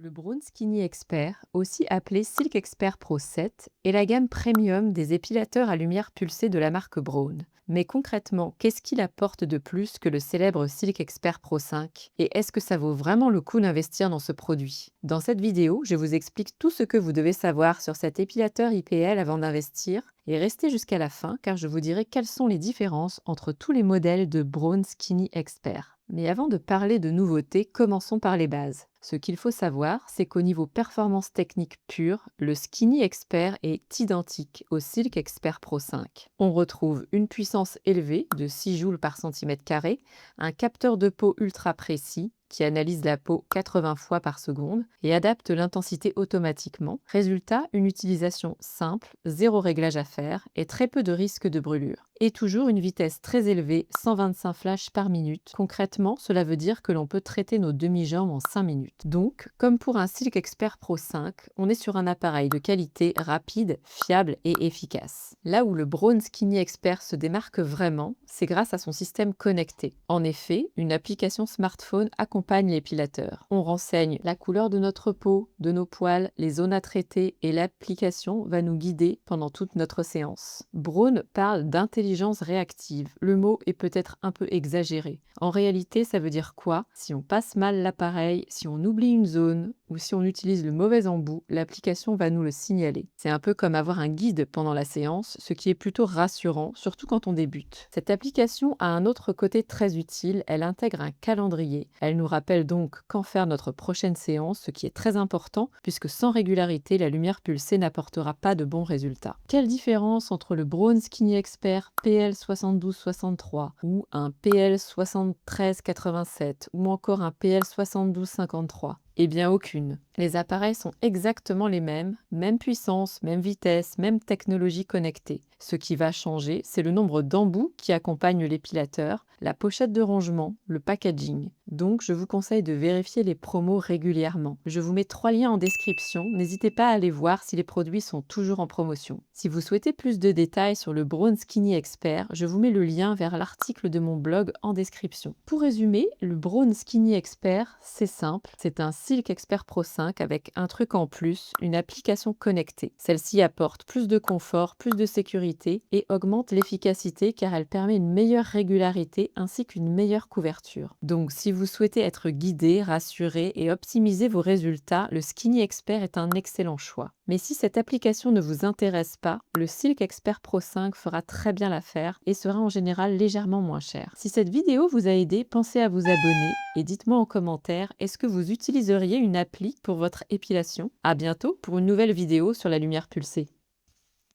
Le Brown Skinny Expert, aussi appelé Silk Expert Pro 7, est la gamme premium des épilateurs à lumière pulsée de la marque Brown. Mais concrètement, qu'est-ce qu'il apporte de plus que le célèbre Silk Expert Pro 5? Et est-ce que ça vaut vraiment le coup d'investir dans ce produit? Dans cette vidéo, je vous explique tout ce que vous devez savoir sur cet épilateur IPL avant d'investir. Et restez jusqu'à la fin car je vous dirai quelles sont les différences entre tous les modèles de Brown Skinny Expert. Mais avant de parler de nouveautés, commençons par les bases. Ce qu'il faut savoir, c'est qu'au niveau performance technique pure, le Skinny Expert est identique au Silk Expert Pro 5. On retrouve une puissance élevée de 6 joules par centimètre carré, un capteur de peau ultra précis qui analyse la peau 80 fois par seconde et adapte l'intensité automatiquement. Résultat, une utilisation simple, zéro réglage à faire et très peu de risque de brûlure. Et toujours une vitesse très élevée, 125 flashs par minute. Concrètement, cela veut dire que l'on peut traiter nos demi-jambes en 5 minutes. Donc, comme pour un Silk Expert Pro 5, on est sur un appareil de qualité rapide, fiable et efficace. Là où le Brown Skinny Expert se démarque vraiment, c'est grâce à son système connecté. En effet, une application smartphone accompagne l'épilateur. On renseigne la couleur de notre peau, de nos poils, les zones à traiter et l'application va nous guider pendant toute notre séance. Brown parle d'intelligence réactive. Le mot est peut-être un peu exagéré. En réalité, ça veut dire quoi? Si on passe mal l'appareil, si on oublie une zone ou si on utilise le mauvais embout, l'application va nous le signaler. C'est un peu comme avoir un guide pendant la séance, ce qui est plutôt rassurant, surtout quand on débute. Cette application a un autre côté très utile, elle intègre un calendrier. Elle nous rappelle donc quand faire notre prochaine séance, ce qui est très important, puisque sans régularité, la lumière pulsée n'apportera pas de bons résultats. Quelle différence entre le Brown Skinny Expert PL7263 ou un PL7387 ou encore un PL7253? Eh bien aucune. Les appareils sont exactement les mêmes, même puissance, même vitesse, même technologie connectée. Ce qui va changer, c'est le nombre d'embouts qui accompagnent l'épilateur, la pochette de rangement, le packaging. Donc je vous conseille de vérifier les promos régulièrement. Je vous mets 3 liens en description, n'hésitez pas à aller voir si les produits sont toujours en promotion. Si vous souhaitez plus de détails sur le Brown Skinny Expert, je vous mets le lien vers l'article de mon blog en description. Pour résumer, le Brown Skinny Expert, c'est simple, c'est un Silk Expert Pro 5 avec un truc en plus, une application connectée. Celle-ci apporte plus de confort, plus de sécurité et augmente l'efficacité car elle permet une meilleure régularité ainsi qu'une meilleure couverture. Donc si vous souhaitez être guidé, rassuré et optimiser vos résultats, le Skinny Expert est un excellent choix. Mais si cette application ne vous intéresse pas, le Silk Expert Pro 5 fera très bien l'affaire et sera en général légèrement moins cher. Si cette vidéo vous a aidé, pensez à vous abonner et dites-moi en commentaire, est-ce que vous utiliseriez une appli pour votre épilation? À bientôt pour une nouvelle vidéo sur la lumière pulsée.